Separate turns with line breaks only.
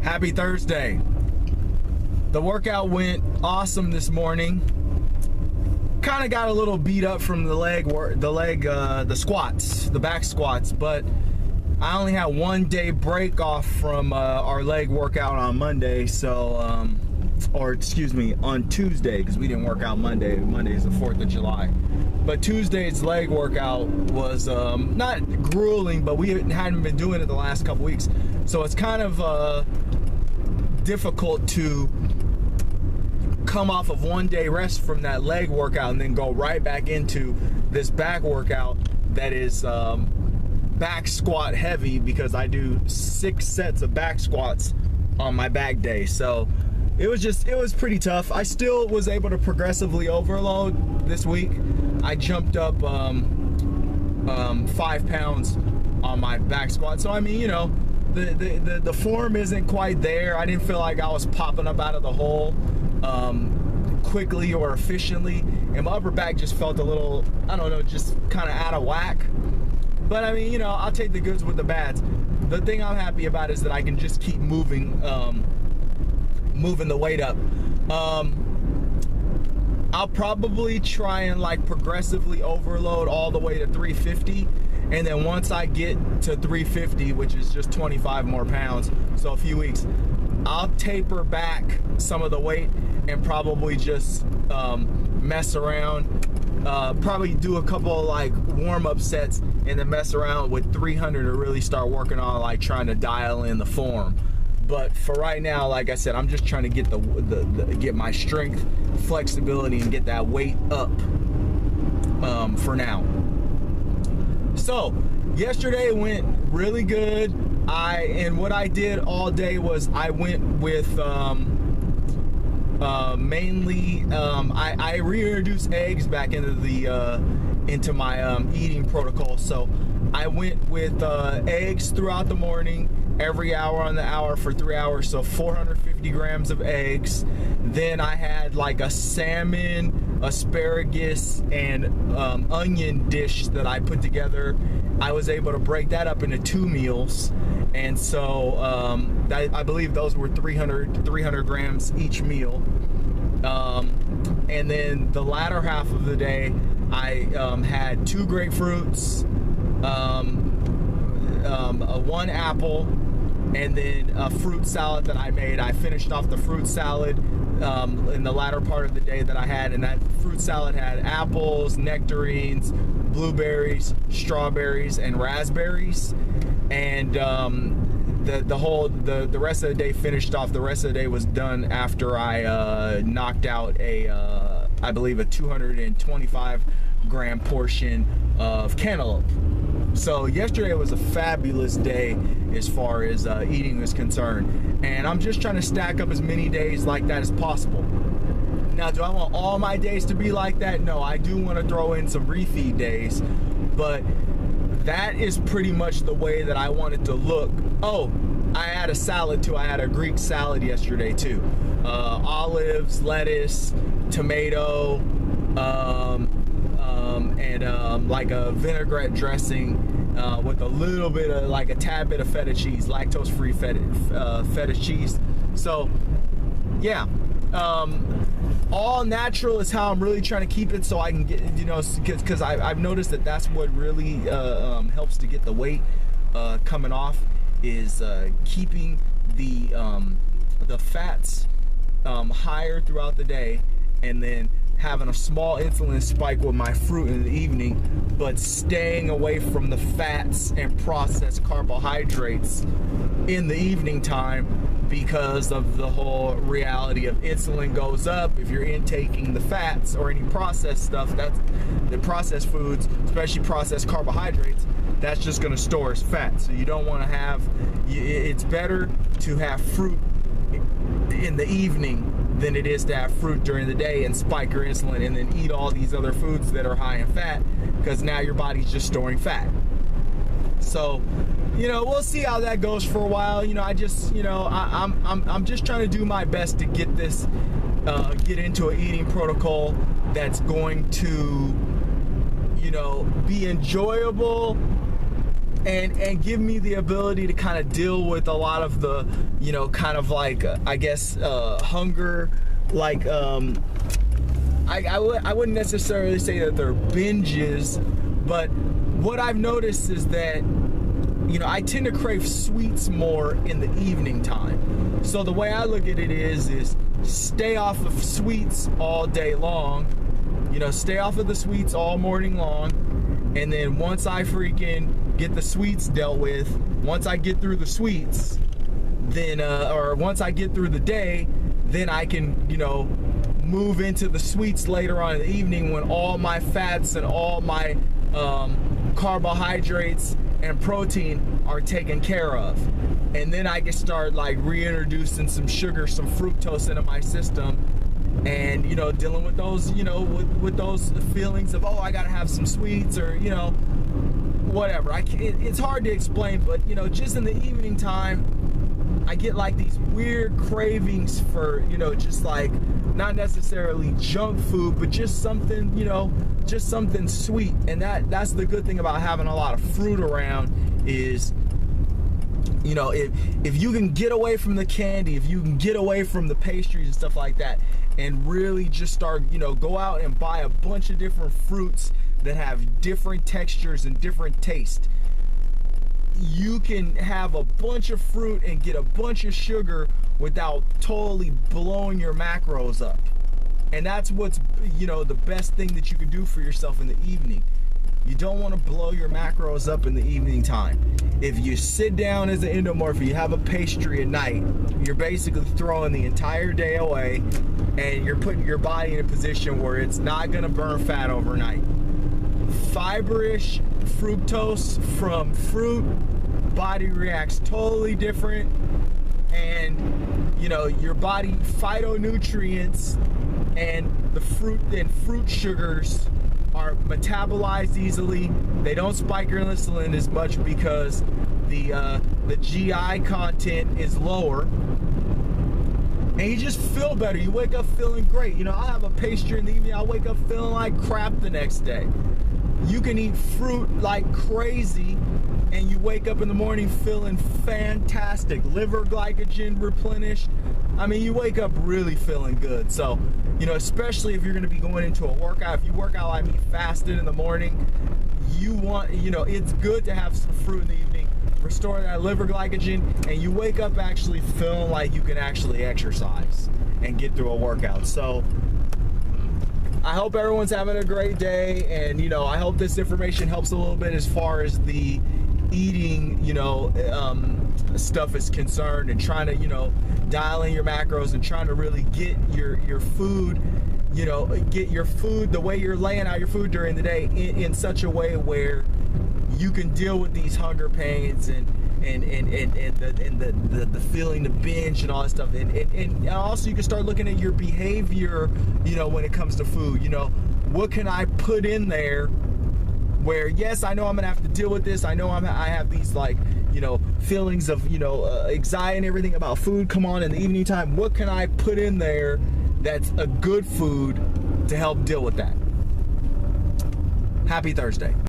Happy Thursday. The workout went awesome this morning. Kind of got a little beat up from the squats, the back squats, but I only had 1 day break off from our leg workout on Monday, so or excuse me, on Tuesday, because we didn't work out Monday. Monday is the 4th of July. But Tuesday's leg workout was not grueling, but we hadn't been doing it the last couple weeks. So it's kind of difficult to come off of 1 day rest from that leg workout and then go right back into this back workout that is back squat heavy, because I do 6 sets of back squats on my back day. So it was pretty tough. I still was able to progressively overload this week. I jumped up 5 pounds on my back squat. So I mean, you know, the form isn't quite there. I didn't feel like I was popping up out of the hole quickly or efficiently, and my upper back just felt a little, I don't know, just kind of out of whack. But I mean, you know, I'll take the goods with the bads. The thing I'm happy about is that I can just keep moving the weight up. I'll probably try and like progressively overload all the way to 350, and then once I get to 350, which is just 25 more pounds, so a few weeks, I'll taper back some of the weight and probably just mess around, probably do a couple of like warm-up sets and then mess around with 300 to really start working on like trying to dial in the form. But for right now, like I said, I'm just trying to get get my strength, flexibility, and get that weight up for now. So yesterday went really good. What I did all day was I went with mainly I reintroduced eggs back into my eating protocol. So I went with eggs throughout the morning, every hour on the hour for 3 hours, so 450 grams of eggs. Then I had like a salmon, asparagus, and onion dish that I put together. I was able to break that up into 2 meals, and so I believe those were 300 grams each meal. And then the latter half of the day, I had 2 grapefruits, 1 apple, and then a fruit salad that I made. I finished off the fruit salad in the latter part of the day that I had, and that fruit salad had apples, nectarines, blueberries, strawberries, and raspberries. And the rest of the day finished off. The rest of the day was done after I knocked out I believe a 225 gram portion of cantaloupe. So yesterday was a fabulous day as far as eating is concerned, and I'm just trying to stack up as many days like that as possible. Now, do I want all my days to be like that? No, I do want to throw in some refeed days, but that is pretty much the way that I want it to look. Oh, I had a salad too. I had a Greek salad yesterday too. Olives, lettuce, tomato, and like a vinaigrette dressing with a little bit of, like a tad bit of feta cheese, lactose-free feta cheese. So yeah, all natural is how I'm really trying to keep it, so I can get, you know, because I've noticed that that's what really helps to get the weight coming off, is keeping the fats higher throughout the day, and then having a small insulin spike with my fruit in the evening, but staying away from the fats and processed carbohydrates in the evening time, because of the whole reality of insulin goes up if you're intaking the fats or any processed stuff. That's the processed foods, especially processed carbohydrates, that's just going to store as fat. So you don't want to have, it's better to have fruit in the evening than it is to have fruit during the day and spike your insulin and then eat all these other foods that are high in fat, because now your body's just storing fat. So, you know, we'll see how that goes for a while. You know, I just, you know, I'm just trying to do my best to get this, get into an eating protocol that's going to, you know, be enjoyable and give me the ability to kind of deal with a lot of the, you know, kind of like I guess hunger, like I wouldn't necessarily say that they're binges, but what I've noticed is that, you know, I tend to crave sweets more in the evening time. So the way I look at it is stay off of sweets all day long, you know, stay off of the sweets all morning long, and then once I freaking get the sweets dealt with, once I get through the sweets, then or once I get through the day, then I can, you know, move into the sweets later on in the evening when all my fats and all my carbohydrates and protein are taken care of. And then I can start like reintroducing some sugar, some fructose into my system, and, you know, dealing with those, you know, with those feelings of, oh, I gotta have some sweets, or, you know, whatever. It's hard to explain, but, you know, just in the evening time, I get like these weird cravings for, you know, just like not necessarily junk food, but just something, you know, just something sweet. And that's the good thing about having a lot of fruit around is, you know, if you can get away from the candy, if you can get away from the pastries and stuff like that, and really just start, you know, go out and buy a bunch of different fruits that have different textures and different taste. You can have a bunch of fruit and get a bunch of sugar without totally blowing your macros up. And that's what's, you know, the best thing that you can do for yourself in the evening. You don't want to blow your macros up in the evening time. If you sit down as an endomorph, you have a pastry at night, you're basically throwing the entire day away, and you're putting your body in a position where it's not going to burn fat overnight. Fiber-ish fructose from fruit, body reacts totally different, and, you know, your body phytonutrients and the fruit and fruit sugars are metabolized easily. They don't spike your insulin as much because the GI content is lower, and you just feel better. You wake up feeling great. You know, I have a pastry in the evening, I wake up feeling like crap the next day. You can eat fruit like crazy and you wake up in the morning feeling fantastic. Liver glycogen replenished. I mean, you wake up really feeling good. So, you know, especially if you're going to be going into a workout, if you work out like me fasted in the morning, you want, you know, it's good to have some fruit in the evening, restore that liver glycogen, and you wake up actually feeling like you can actually exercise and get through a workout. So I hope everyone's having a great day, and, you know, I hope this information helps a little bit as far as the eating, you know, stuff is concerned, and trying to, you know, dial in your macros and trying to really get your food, you know, get your food, the way you're laying out your food during the day in such a way where you can deal with these hunger pains and the feeling to binge and all that stuff, and also you can start looking at your behavior, you know, when it comes to food. You know, what can I put in there where, yes, I know I'm gonna have to deal with this, I know I have these, like, you know, feelings of, you know, anxiety and everything about food come on in the evening time. What can I put in there that's a good food to help deal with that? Happy Thursday.